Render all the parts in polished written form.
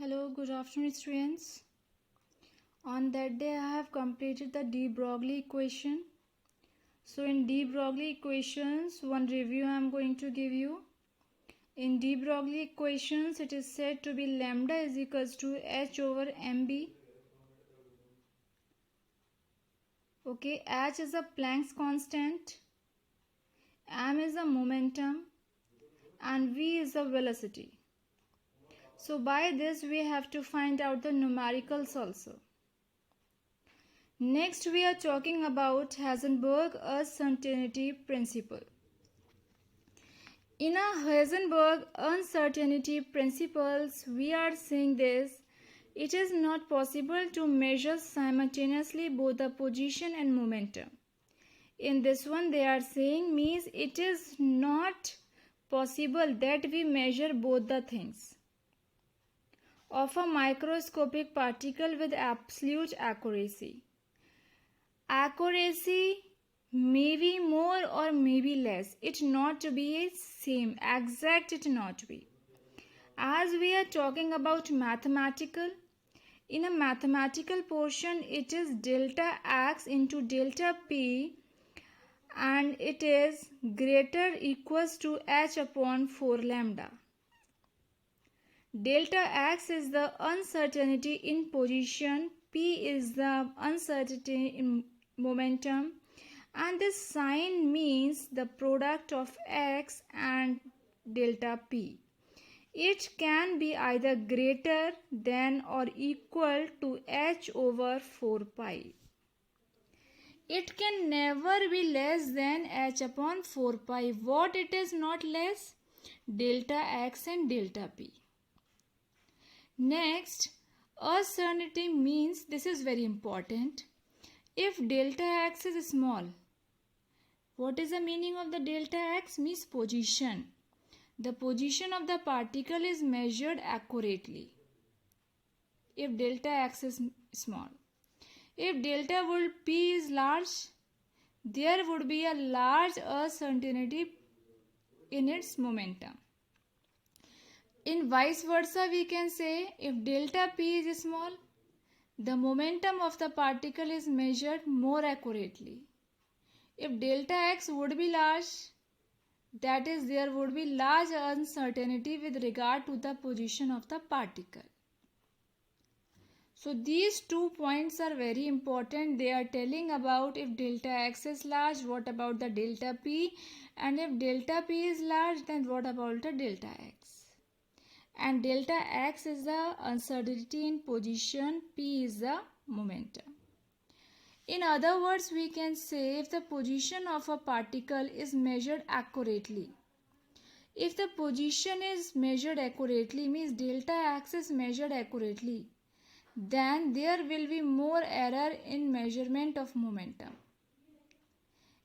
Hello, good afternoon, students. On that day, I have completed the de Broglie equation. So, in de Broglie equations, one review I am going to give you. In de Broglie equations, it is said to be lambda is equals to h over mb. Okay, h is a Planck's constant, m is a momentum, and v is the velocity. So, by this, we have to find out the numericals also. Next, we are talking about Heisenberg uncertainty principle. In a Heisenberg uncertainty principles, we are saying this: it is not possible to measure simultaneously both the position and momentum. In this one, they are saying means it is not possible that we measure both the things of a microscopic particle with absolute accuracy. Accuracy may be more or may be less. It not be same, exact it not be. As we are talking about mathematical, in a mathematical portion it is delta x into delta p, and it is greater equals to h upon 4 lambda. Delta x is the uncertainty in position, p is the uncertainty in momentum, and this sign means the product of x and delta p. It can be either greater than or equal to h over 4 pi. It can never be less than h upon 4 pi. What it is not less? Delta x and delta p. Next, uncertainty means, this is very important. If delta x is small, what is the meaning of the delta x? Means position. The position of the particle is measured accurately if delta x is small. If delta p is large, there would be a large uncertainty in its momentum. In vice versa, we can say if delta p is small, the momentum of the particle is measured more accurately. If delta x would be large, that is, there would be large uncertainty with regard to the position of the particle. So these 2 points are very important. They are telling about if delta x is large, what about the delta p, and if delta p is large, then what about the delta x. And delta x is the uncertainty in position, p is the momentum. In other words, we can say if the position of a particle is measured accurately. If the position is measured accurately, means delta x is measured accurately, then there will be more error in measurement of momentum.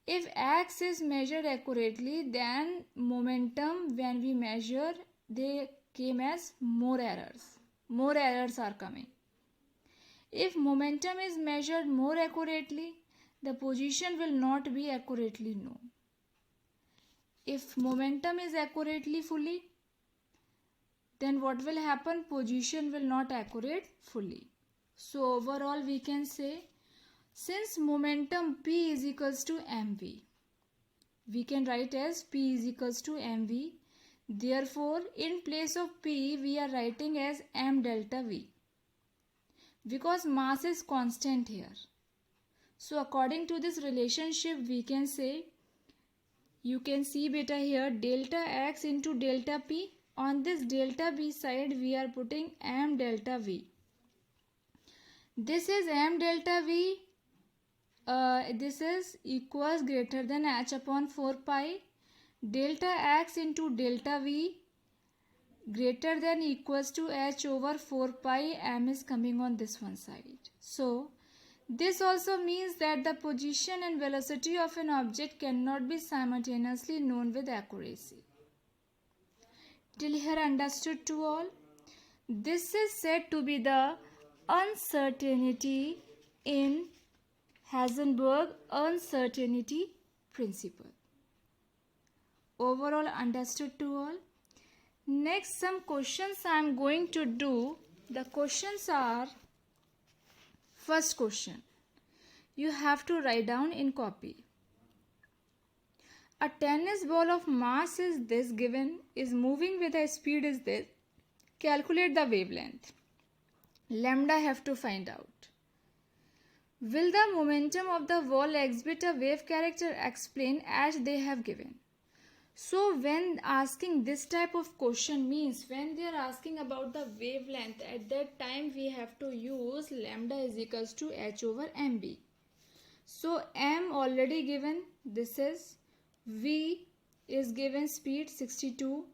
If x is measured accurately, then momentum, when we measure, they came as more errors. More errors are coming. If momentum is measured more accurately, the position will not be accurately known. If momentum is accurately fully, then what will happen? Position will not accurate fully. So overall we can say, since momentum p is equals to mv, we can write as p is equals to mv. Therefore, in place of p, we are writing as m delta v, because mass is constant here. So according to this relationship, we can say, you can see beta here, delta x into delta p. On this delta b side, we are putting m delta v. This is m delta v. This is equals greater than h upon 4 pi. Delta x into delta v greater than equals to h over 4 pi, m is coming on this one side. So this also means that the position and velocity of an object cannot be simultaneously known with accuracy. Till here understood to all? This is said to be the uncertainty in Heisenberg uncertainty principle. Overall understood to all? Next, some questions I am going to do The questions are, first question, you have to write down in copy. A tennis ball of mass is this given, is moving with a speed is this. Calculate the wavelength. Lambda have to find out. Will the momentum of the ball exhibit a wave character? Explain as they have given. So when asking this type of question, means when they are asking about the wavelength, at that time we have to use lambda is equals to h over mb. So m already given, this is v is given speed 62,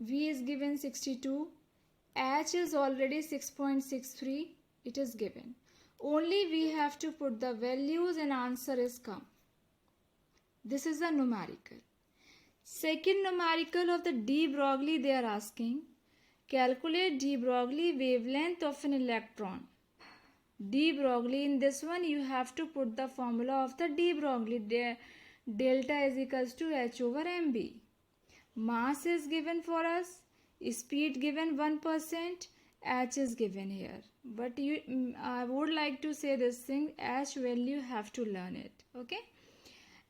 v is given 62, h is already 6.63, it is given. Only we have to put the values and answer is come. This is the numerical. Second numerical of the de Broglie they are asking. Calculate de Broglie wavelength of an electron. De Broglie, in this one you have to put the formula of the de Broglie. Delta is equals to h over mb. Mass is given for us, speed given 1%, h is given here. But I would like to say this thing, h value have to learn it. Okay.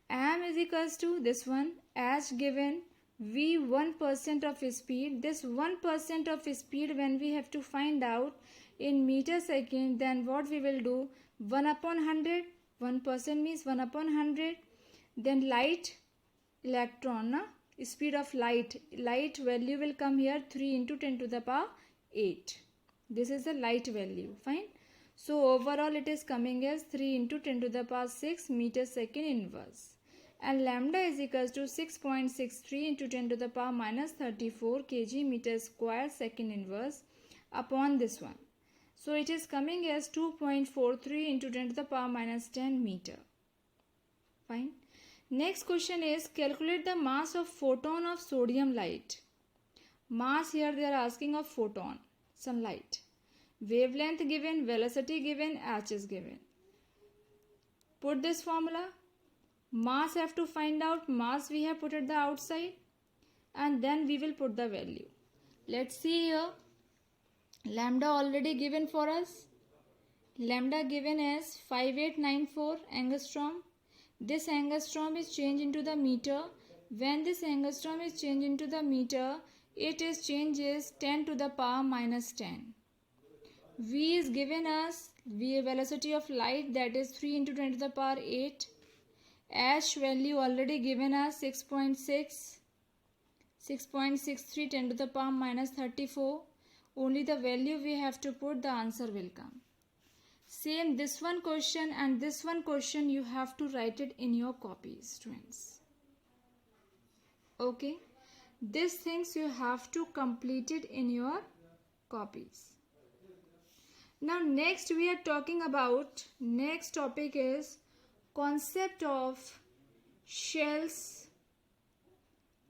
M is equals to this one, h given, v 1% of speed. This 1% of speed when we have to find out in meter second, then what we will do, 1 upon 100, 1% means 1 upon 100. Then light, electron, speed of light value will come here 3 into 10 to the power 8. This is the light value, fine. So overall it is coming as 3 into 10 to the power 6 meter second inverse. And lambda is equals to 6.63 into 10 to the power minus 34 kg meter square second inverse upon this one. So it is coming as 2.43 into 10 to the power minus 10 meter. Fine. Next question is, calculate the mass of photon of sodium light. Mass here they are asking of photon, some light. Wavelength given, velocity given, h is given. Put this formula. Mass have to find out, mass we have put at the outside, and then we will put the value. Let's see here. Lambda already given for us. Lambda given as 5894 angstrom. This angstrom is changed into the meter. When this angstrom is changed into the meter, it is changes 10 to the power minus 10. V is given us, V velocity of light, that is 3 into 10 to the power 8. H value already given us 6.63 10 to the power minus 34. Only the value we have to put, the answer will come. Same this one question and this one question you have to write it in your copies, students. Okay. These things you have to complete it in your copies. Now next we are talking about, next topic is concept of shells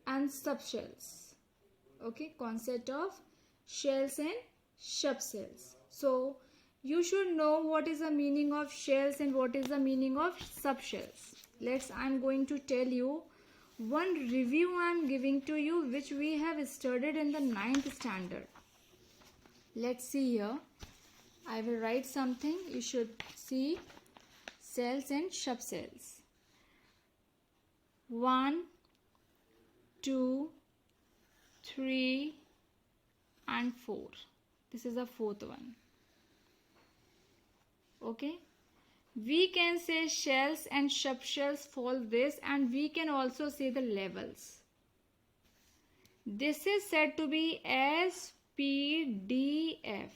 and subshells. Okay, concept of shells and subshells. So you should know what is the meaning of shells and what is the meaning of subshells. I'm going to tell you one review I am giving to you which we have studied in the 9th standard. Let's see here. I will write something. You should see cells and subcells. 1, 2, 3 and 4. This is the fourth one. Okay. We can say shells and subshells fall this, and we can also say the levels. This is said to be S, P, D, F.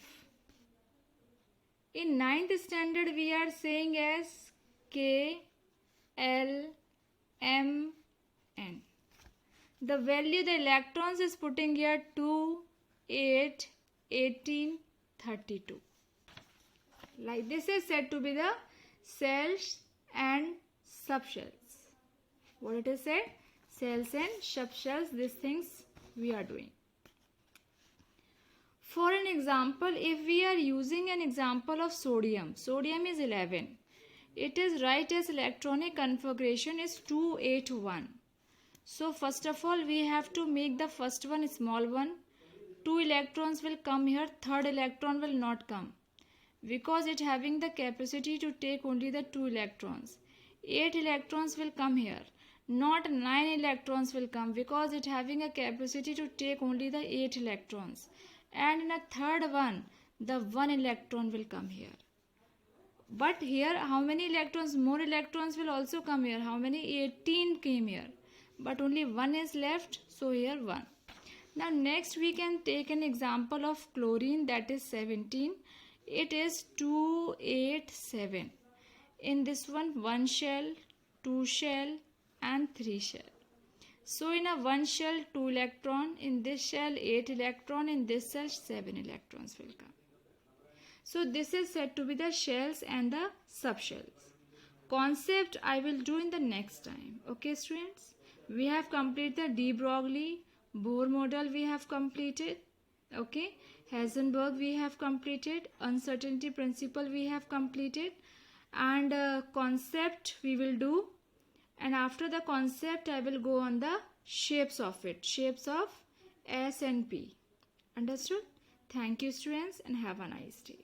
In 9th standard we are saying as K, L, M, N. The value the electrons is putting here 2, 8, 18, 32. Like this is said to be the cells and subshells. What it is said? Cells and subshells, these things we are doing. For an example, if we are using an example of sodium is 11. It is right as electronic configuration is 281. So first of all we have to make the first one small one. 2 electrons will come here, third electron will not come because it having the capacity to take only the 2 electrons. 8 electrons will come here, not 9 electrons will come because it having a capacity to take only the 8 electrons. And in a third one, the 1 electron will come here. But here how many electrons? More electrons will also come here. How many? 18 came here, but only 1 is left, so here 1. Now next we can take an example of chlorine, that is 17. It is 287. In this one, 1 shell, 2 shell and 3 shell. So in a 1 shell 2 electron, in this shell 8 electron, in this shell 7 electrons will come. So this is said to be the shells and the subshells. Concept I will do in the next time. Okay students, we have completed the de Broglie, Bohr model we have completed. Okay, Heisenberg we have completed, uncertainty principle we have completed, and concept we will do. And after the concept I will go on the shapes of it, shapes of S and P. Understood? Thank you students and have a nice day.